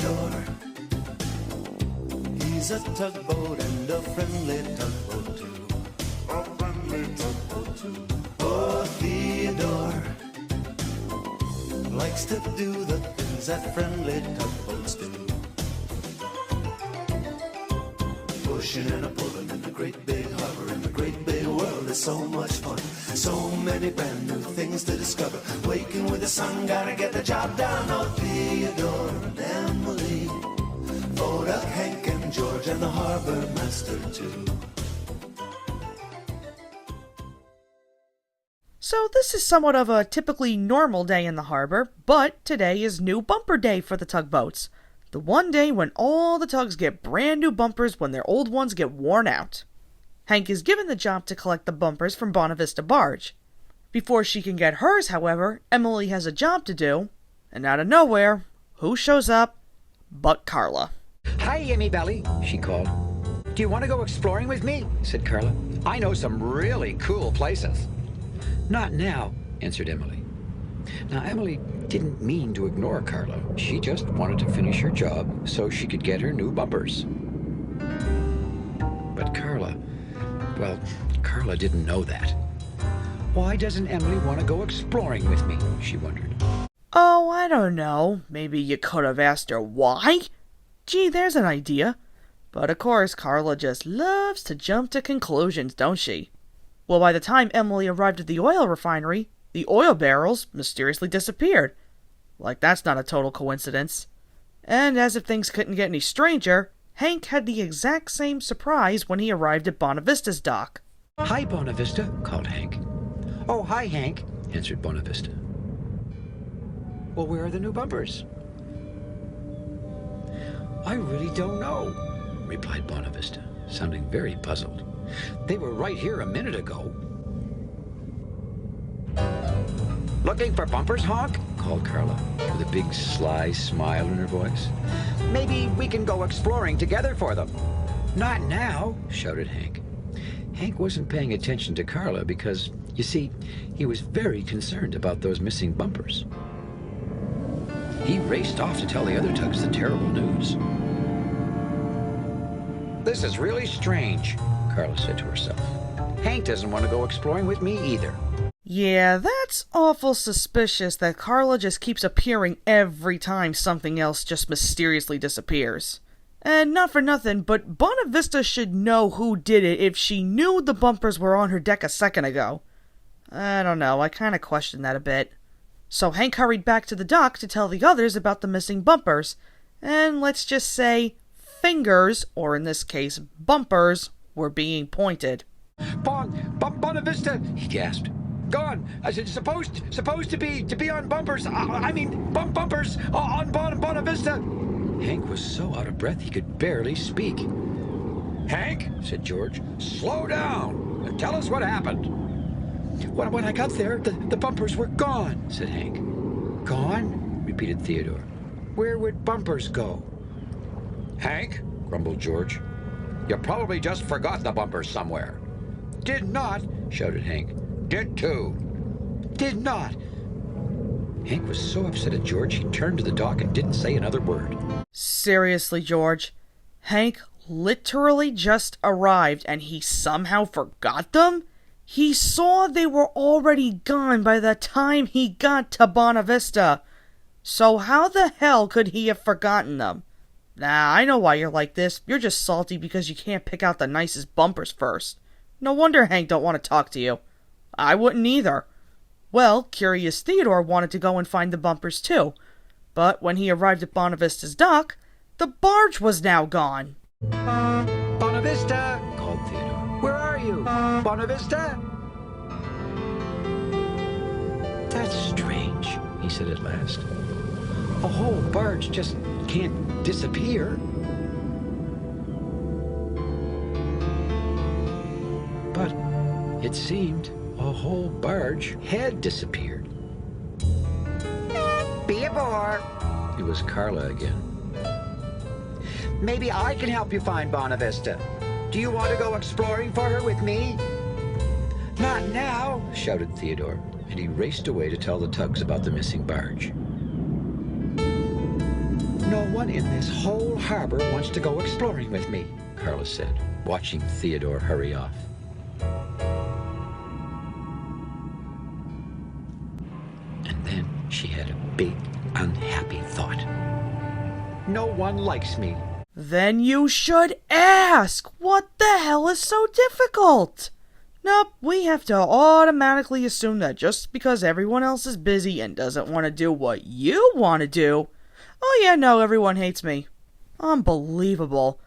Theodore. He's a tugboat and a friendly tugboat too. A friendly tugboat too. Oh, Theodore likes to do the things that friendly tugboats do. Pushing and a pulling in the great big harbor, in the great big world is so much fun. So many brand new things to discover. Waking with the sun, gotta get the job done. Oh, Theodore and Emily, Bodak, Hank and George, and the harbor master too. So this is somewhat of a typically normal day in the harbor, but today is new bumper day for the tugboats. The one day when all the tugs get brand new bumpers when their old ones get worn out. Hank is given the job to collect the bumpers from Bonnavista Barge. Before she can get hers, however, Emily has a job to do, and out of nowhere, who shows up but Carla. "Hi, Emmy Belly," she called. "Do you want to go exploring with me?" said Carla. "I know some really cool places." "Not now," answered Emily. Now, Emily didn't mean to ignore Carla. She just wanted to finish her job so she could get her new bumpers. But Carla didn't know that. Why doesn't Emily want to go exploring with me? She wondered. Oh, I don't know. Maybe you could have asked her why? Gee, there's an idea. But of course, Carla just loves to jump to conclusions, don't she? Well, by the time Emily arrived at the oil refinery, the oil barrels mysteriously disappeared. Like that's not a total coincidence. And as if things couldn't get any stranger, Hank had the exact same surprise when he arrived at Bonnavista's dock. "Hi, Bonnavista," called Hank. "Oh, hi, Hank," answered Bonnavista. "Well, where are the new bumpers?" "I really don't know," replied Bonnavista, sounding very puzzled. "They were right here a minute ago." "Looking for bumpers, Honk?" called Carla, with a big sly smile in her voice. "Maybe we can go exploring together for them." "Not now," shouted Hank. Hank wasn't paying attention to Carla because, you see, he was very concerned about those missing bumpers. He raced off to tell the other tugs the terrible news. "This is really strange," Carla said to herself. "Hank doesn't want to go exploring with me either." Yeah, that's awful suspicious that Carla just keeps appearing every time something else just mysteriously disappears. And not for nothing, but Bonnavista should know who did it if she knew the bumpers were on her deck a second ago. I don't know, I kinda question that a bit. So Hank hurried back to the dock to tell the others about the missing bumpers, and let's just say, fingers, or in this case, bumpers, were being pointed. Bonnavista, he gasped. "Gone. I said supposed to be on bumpers. Bumpers on Bonnavista." Hank was so out of breath he could barely speak. "Hank," said George, "slow down and tell us what happened." When I got there, the bumpers were gone," said Hank. "Gone?" repeated Theodore. "Where would bumpers go?" "Hank," grumbled George, "you probably just forgot the bumpers somewhere." "Did not," shouted Hank. "Did too." "Did not." Hank was so upset at George he turned to the dock and didn't say another word. Seriously, George, Hank literally just arrived and he somehow forgot them? He saw they were already gone by the time he got to Bonnavista. So how the hell could he have forgotten them? Nah, I know why you're like this. You're just salty because you can't pick out the nicest bumpers first. No wonder Hank don't want to talk to you. I wouldn't either. Well, curious Theodore wanted to go and find the bumpers too. But when he arrived at Bonnavista's dock, the barge was now gone. "Bonnavista!" called Theodore. "Where are you? Bonnavista?" "That's strange," he said at last. "A whole barge just can't disappear." But it seemed a whole barge had disappeared. "Be aboard." It was Carla again. "Maybe I can help you find Bonnavista. Do you want to go exploring for her with me?" "Not now," shouted Theodore, and he raced away to tell the tugs about the missing barge. "No one in this whole harbor wants to go exploring with me, Carla said, watching Theodore hurry off. And then she had a big, unhappy thought. No one likes me. Then you should ask! What the hell is so difficult? Nope, we have to automatically assume that just because everyone else is busy and doesn't want to do what you want to do, oh yeah, no, everyone hates me. Unbelievable.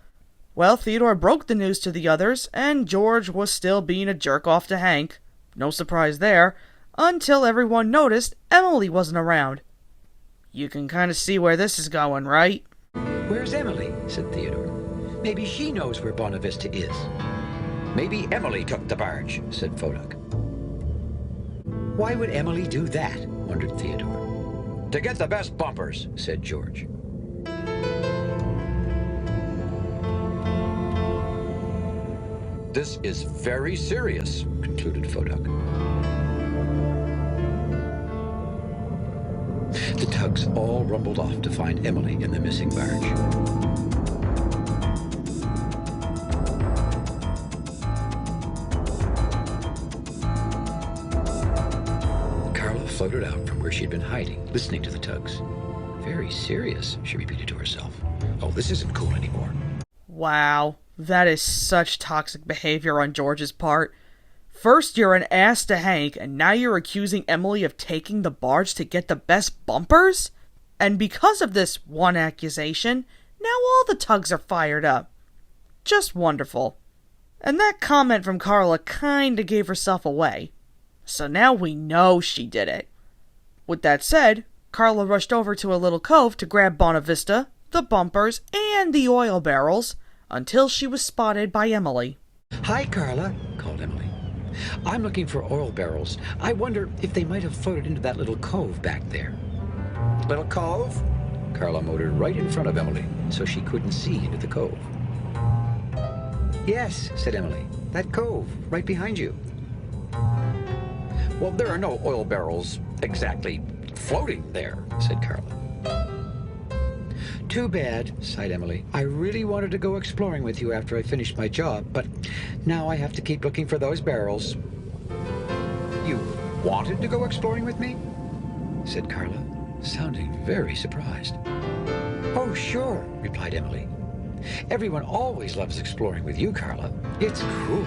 Well, Theodore broke the news to the others, and George was still being a jerk-off to Hank. No surprise there, until everyone noticed Emily wasn't around. You can kind of see where this is going, right? Where's Emily? Said Theodore. Maybe she knows where Bonnavista is. Maybe Emily took the barge, said Fodak. Why would Emily do that? Wondered Theodore. To get the best bumpers, said George. This is very serious, concluded Fodak. The tugs all rumbled off to find Emily in the missing barge. Carla floated out from where she'd been hiding, listening to the tugs. Very serious, she repeated to herself. Oh, this isn't cool anymore. Wow, that is such toxic behavior on George's part. First you're an ass to Hank, and now you're accusing Emily of taking the barge to get the best bumpers? And because of this one accusation, now all the tugs are fired up. Just wonderful. And that comment from Carla kinda gave herself away. So now we know she did it. With that said, Carla rushed over to a little cove to grab Bonnavista, the bumpers, and the oil barrels, until she was spotted by Emily. Hi, Carla, called Emily. I'm looking for oil barrels. I wonder if they might have floated into that little cove back there. Little cove? Carla motored right in front of Emily, so she couldn't see into the cove. Yes, said Emily. That cove, right behind you. Well, there are no oil barrels exactly floating there, said Carla. Too bad, sighed Emily. I really wanted to go exploring with you after I finished my job, but now I have to keep looking for those barrels. You wanted to go exploring with me? Said Carla, sounding very surprised. Oh, sure, replied Emily. Everyone always loves exploring with you, Carla. It's cool.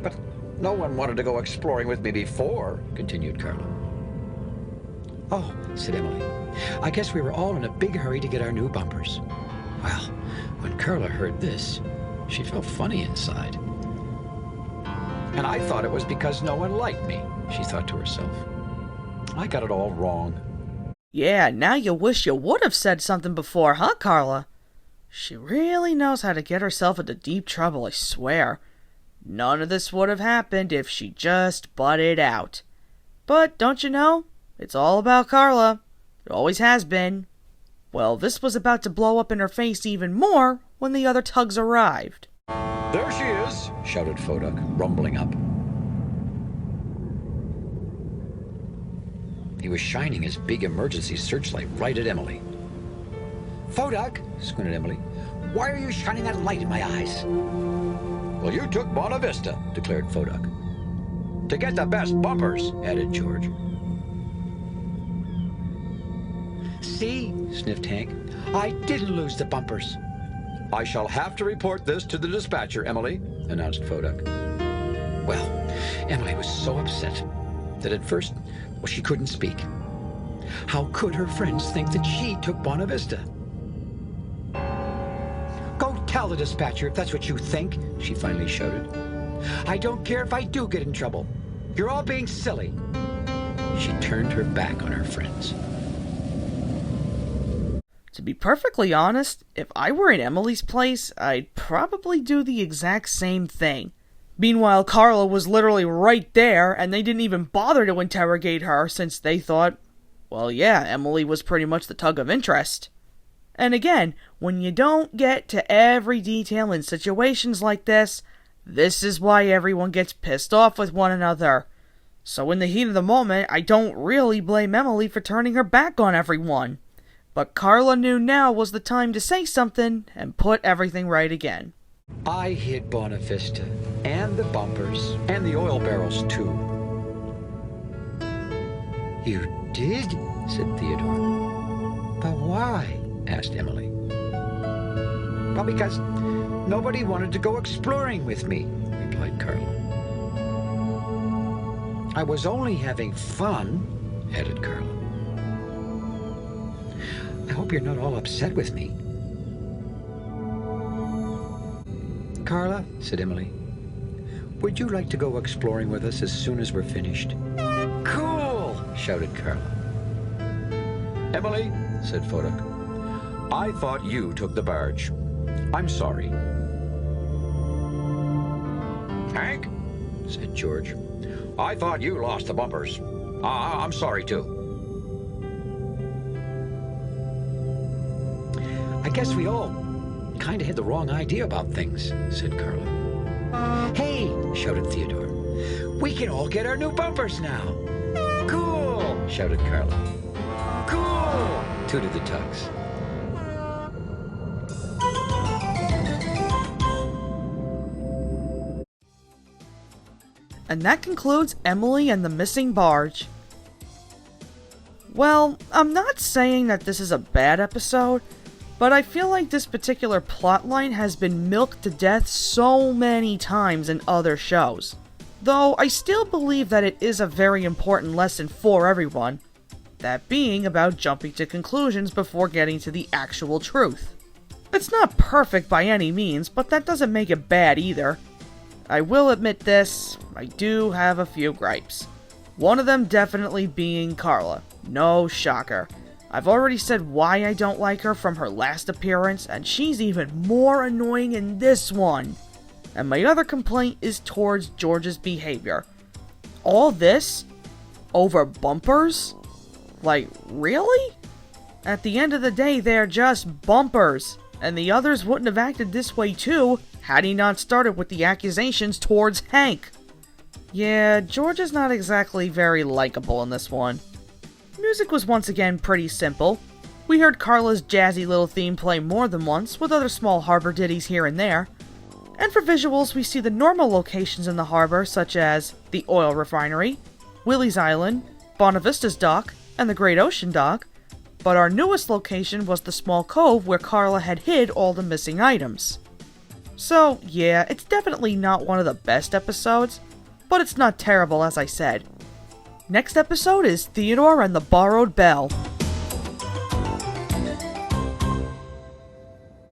But no one wanted to go exploring with me before, continued Carla. Oh, said Emily. I guess we were all in a big hurry to get our new bumpers. Well, when Carla heard this, she felt funny inside. And I thought it was because no one liked me, she thought to herself. I got it all wrong. Yeah, now you wish you would have said something before, huh, Carla? She really knows how to get herself into deep trouble, I swear. None of this would have happened if she just butted out. But don't you know, it's all about Carla. It always has been. Well, this was about to blow up in her face even more when the other tugs arrived. There she is, shouted Fodak, rumbling up. He was shining his big emergency searchlight right at Emily. Fodak, squinted Emily, why are you shining that light in my eyes? Well, you took Bonnavista, declared Fodak. To get the best bumpers, added George. See, sniffed Hank, I didn't lose the bumpers. I shall have to report this to the dispatcher, Emily, announced Fodak. Well, Emily was so upset that at first, she couldn't speak. How could her friends think that she took Bonnavista? Go tell the dispatcher if that's what you think, she finally shouted. I don't care if I do get in trouble. You're all being silly. She turned her back on her friends. To be perfectly honest, if I were in Emily's place, I'd probably do the exact same thing. Meanwhile, Carla was literally right there, and they didn't even bother to interrogate her since they thought, well, yeah, Emily was pretty much the tug of interest. And again, when you don't get to every detail in situations like this is why everyone gets pissed off with one another. So in the heat of the moment, I don't really blame Emily for turning her back on everyone. But Carla knew now was the time to say something and put everything right again. I hid Bonnavista, and the bumpers, and the oil barrels, too. You did? Said Theodore. But why? Asked Emily. Well, because nobody wanted to go exploring with me, replied Carla. I was only having fun, added Carla. I hope you're not all upset with me. Carla, said Emily, would you like to go exploring with us as soon as we're finished? Cool, shouted Carla. Emily, said Fodak, I thought you took the barge. I'm sorry. Hank, said George, I thought you lost the bumpers. I'm sorry, too. I guess we all kind of had the wrong idea about things, said Carla. Hey, shouted Theodore, we can all get our new bumpers now. Cool, shouted Carla. Cool, tooted the tugs. And that concludes Emily and the Missing Barge. Well, I'm not saying that this is a bad episode, but I feel like this particular plotline has been milked to death so many times in other shows. Though I still believe that it is a very important lesson for everyone, that being about jumping to conclusions before getting to the actual truth. It's not perfect by any means, but that doesn't make it bad either. I will admit this, I do have a few gripes. One of them definitely being Carla. No shocker. I've already said why I don't like her from her last appearance, and she's even more annoying in this one. And my other complaint is towards George's behavior. All this? Over bumpers? Like, really? At the end of the day, they're just bumpers, and the others wouldn't have acted this way too, had he not started with the accusations towards Hank. Yeah, George is not exactly very likable in this one. Music was once again pretty simple. We heard Carla's jazzy little theme play more than once, with other small harbor ditties here and there. And for visuals, we see the normal locations in the harbor, such as the oil refinery, Willie's Island, Bonnavista's dock, and the Great Ocean dock. But our newest location was the small cove where Carla had hid all the missing items. So, yeah, it's definitely not one of the best episodes, but it's not terrible as I said. Next episode is Theodore and the Borrowed Bell.